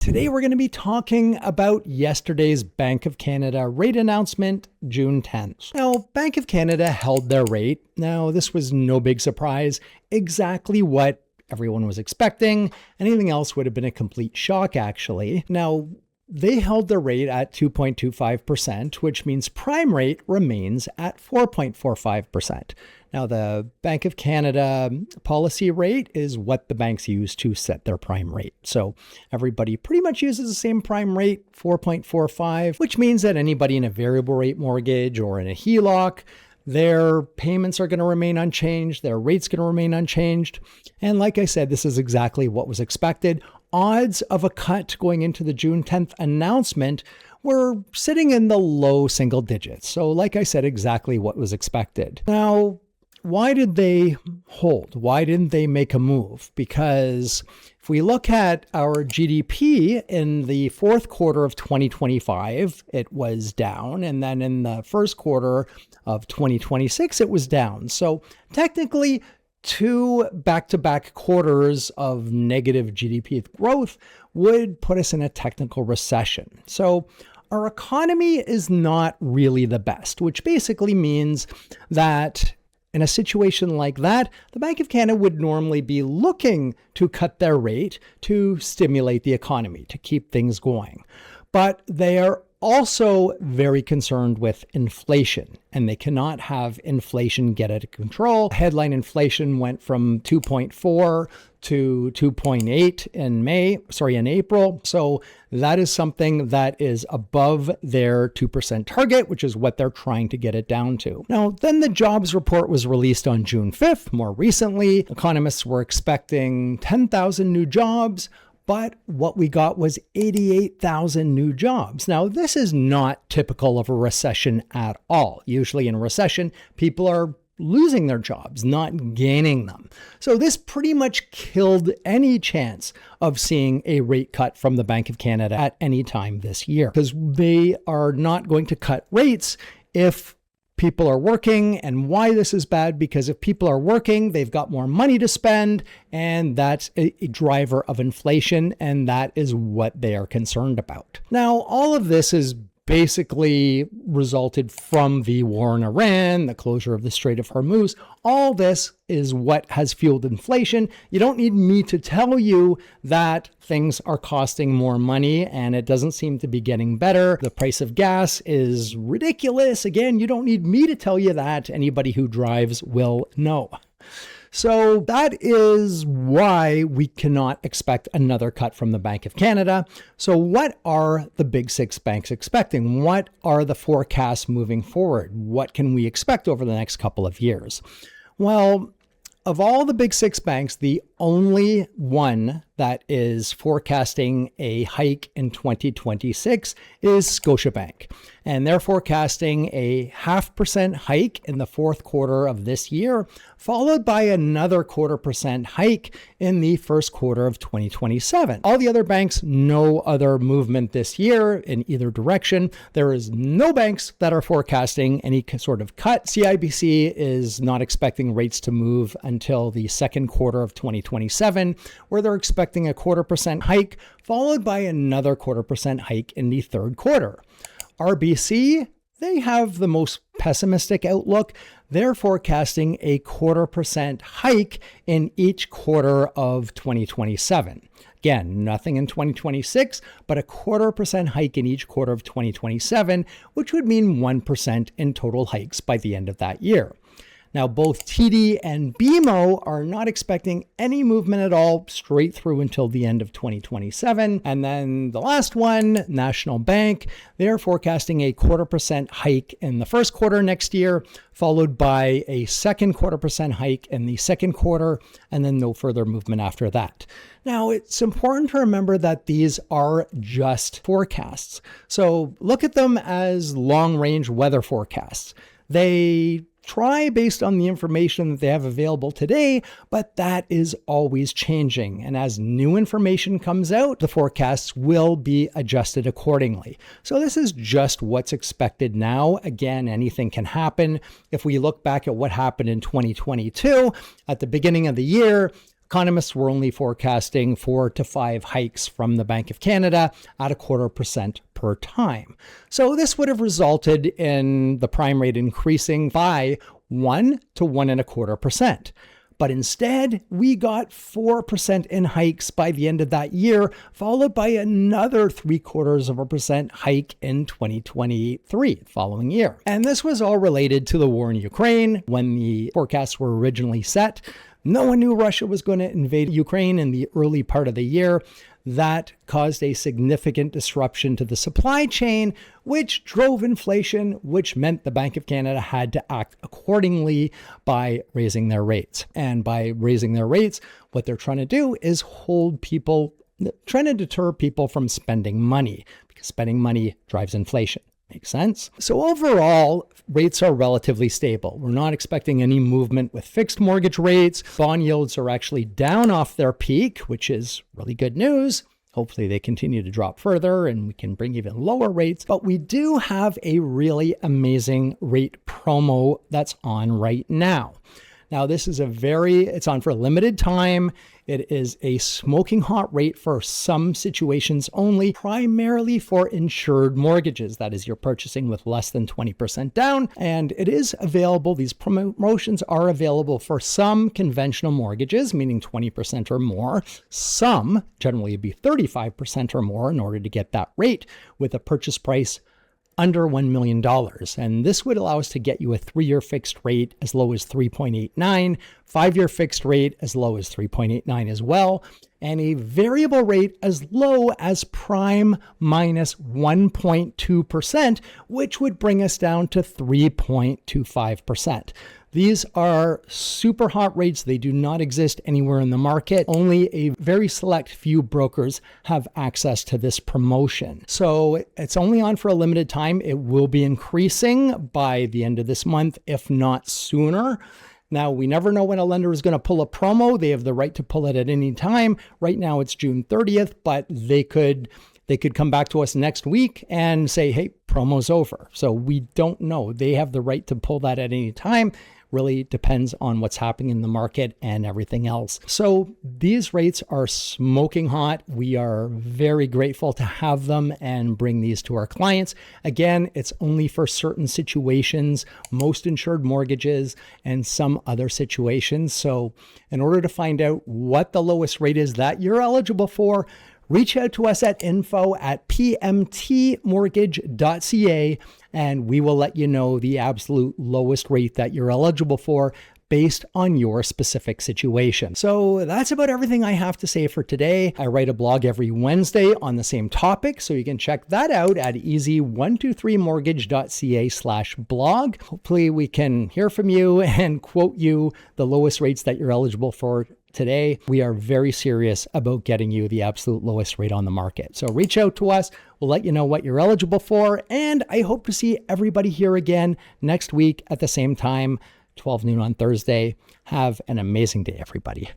Today we're going to be talking about yesterday's Bank of Canada rate announcement, June 10th. Now, Bank of Canada held their rate. Now, this was no big surprise, exactly what everyone was expecting. Anything else would have been a complete shock, actually. Now, they held their rate at 2.25%, which means prime rate remains at 4.45%. Now, the Bank of Canada policy rate is what the banks use to set their prime rate. So everybody pretty much uses the same prime rate, 4.45, which means that anybody in a variable rate mortgage or in a HELOC, their payments are going to remain unchanged, their rate's going to remain unchanged. And like I said, this is exactly what was expected. Odds of a cut going into the June 10th announcement were sitting in the low single digits. So like I said, exactly what was expected. Now, why did they hold? Why didn't they make a move? Because if we look at our GDP in the fourth quarter of 2025, it was down. And then in the first quarter of 2026, it was down. So technically, two back-to-back quarters of negative GDP growth would put us in a technical recession. So our economy is not really the best, which basically means that in a situation like that, the Bank of Canada would normally be looking to cut their rate to stimulate the economy, to keep things going. But they are also very concerned with inflation, and they cannot have inflation get out of control. Headline inflation went from 2.4 to 2.8 in April. So that is something that is above their 2% target, which is what they're trying to get it down to. Now, then the jobs report was released on June 5th. More recently, economists were expecting 10,000 new jobs. But what we got was 88,000 new jobs. Now, this is not typical of a recession at all. Usually in a recession, people are losing their jobs, not gaining them. So this pretty much killed any chance of seeing a rate cut from the Bank of Canada at any time this year, because they are not going to cut rates if people are working. And why this is bad, because if people are working, they've got more money to spend, and that's a driver of inflation, and that is what they are concerned about. Now, all of this is basically resulted from the war in Iran, the closure of the Strait of Hormuz. All this is what has fueled inflation. You don't need me to tell you that things are costing more money, and it doesn't seem to be getting better. The price of gas is ridiculous. Again, you don't need me to tell you that. Anybody who drives will know. So that is why we cannot expect another cut from the Bank of Canada. So what are the big six banks expecting? What are the forecasts moving forward? What can we expect over the next couple of years? Well, of all the big six banks, the only one that is forecasting a hike in 2026 is Scotiabank. And they're forecasting a 0.5% hike in the fourth quarter of this year, followed by another 0.25% hike in the first quarter of 2027. All the other banks, no other movement this year in either direction. There is no banks that are forecasting any sort of cut. CIBC is not expecting rates to move until the second quarter of 2027, where they're expecting a 0.25% hike, followed by another 0.25% hike in the third quarter. RBC, they have the most pessimistic outlook. They're forecasting a 0.25% hike in each quarter of 2027. Again, nothing in 2026, but a 0.25% hike in each quarter of 2027, which would mean 1% in total hikes by the end of that year. Now, both TD and BMO are not expecting any movement at all straight through until the end of 2027. And then the last one, National Bank, they're forecasting a 0.25% hike in the first quarter next year, followed by a second 0.25% hike in the second quarter, and then no further movement after that. Now, it's important to remember that these are just forecasts. So look at them as long-range weather forecasts. They try based on the information that they have available today, but that is always changing. And as new information comes out, the forecasts will be adjusted accordingly. So this is just what's expected now. Again, anything can happen. If we look back at what happened in 2022, at the beginning of the year, Economists were only forecasting 4 to 5 hikes from the Bank of Canada at 0.25% per time. So this would have resulted in the prime rate increasing by 1 to 1.25%. But instead, we got 4% in hikes by the end of that year, followed by another 0.75% hike in 2023, the following year. And this was all related to the war in Ukraine. When the forecasts were originally set, no one knew Russia was going to invade Ukraine in the early part of the year. That caused a significant disruption to the supply chain, which drove inflation, which meant the Bank of Canada had to act accordingly by raising their rates. And by raising their rates, what they're trying to do is trying to deter people from spending money, because spending money drives inflation. Makes sense? So overall, rates are relatively stable. We're not expecting any movement with fixed mortgage rates. Bond yields are actually down off their peak, which is really good news. Hopefully they continue to drop further and we can bring even lower rates. But we do have a really amazing rate promo that's on right now. Now, this is it's on for a limited time. It is a smoking hot rate for some situations only, primarily for insured mortgages. That is, you're purchasing with less than 20% down. And it is available. These promotions are available for some conventional mortgages, meaning 20% or more. Some, generally it'd be 35% or more in order to get that rate with a purchase price under $1 million. And this would allow us to get you a 3-year fixed rate as low as 3.89, 5-year fixed rate as low as 3.89 as well, and a variable rate as low as prime minus 1.2%, which would bring us down to 3.25%. These are super hot rates. They do not exist anywhere in the market. Only a very select few brokers have access to this promotion. So it's only on for a limited time. It will be increasing by the end of this month, if not sooner. Now, we never know when a lender is going to pull a promo. They have the right to pull it at any time. Right now it's June 30th, but they could come back to us next week and say, hey, promo's over. So we don't know. They have the right to pull that at any time. Really depends on what's happening in the market and everything else. So these rates are smoking hot. We are very grateful to have them and bring these to our clients. Again, it's only for certain situations, most insured mortgages and some other situations. So in order to find out what the lowest rate is that you're eligible for, reach out to us at info@pmtmortgage.ca and we will let you know the absolute lowest rate that you're eligible for based on your specific situation. So that's about everything I have to say for today. I write a blog every Wednesday on the same topic, so you can check that out at easy123mortgage.ca/blog. Hopefully we can hear from you and quote you the lowest rates that you're eligible for today. We are very serious about getting you the absolute lowest rate on the market. So reach out to us. We'll let you know what you're eligible for. And I hope to see everybody here again next week at the same time, 12 noon on Thursday. Have an amazing day, everybody.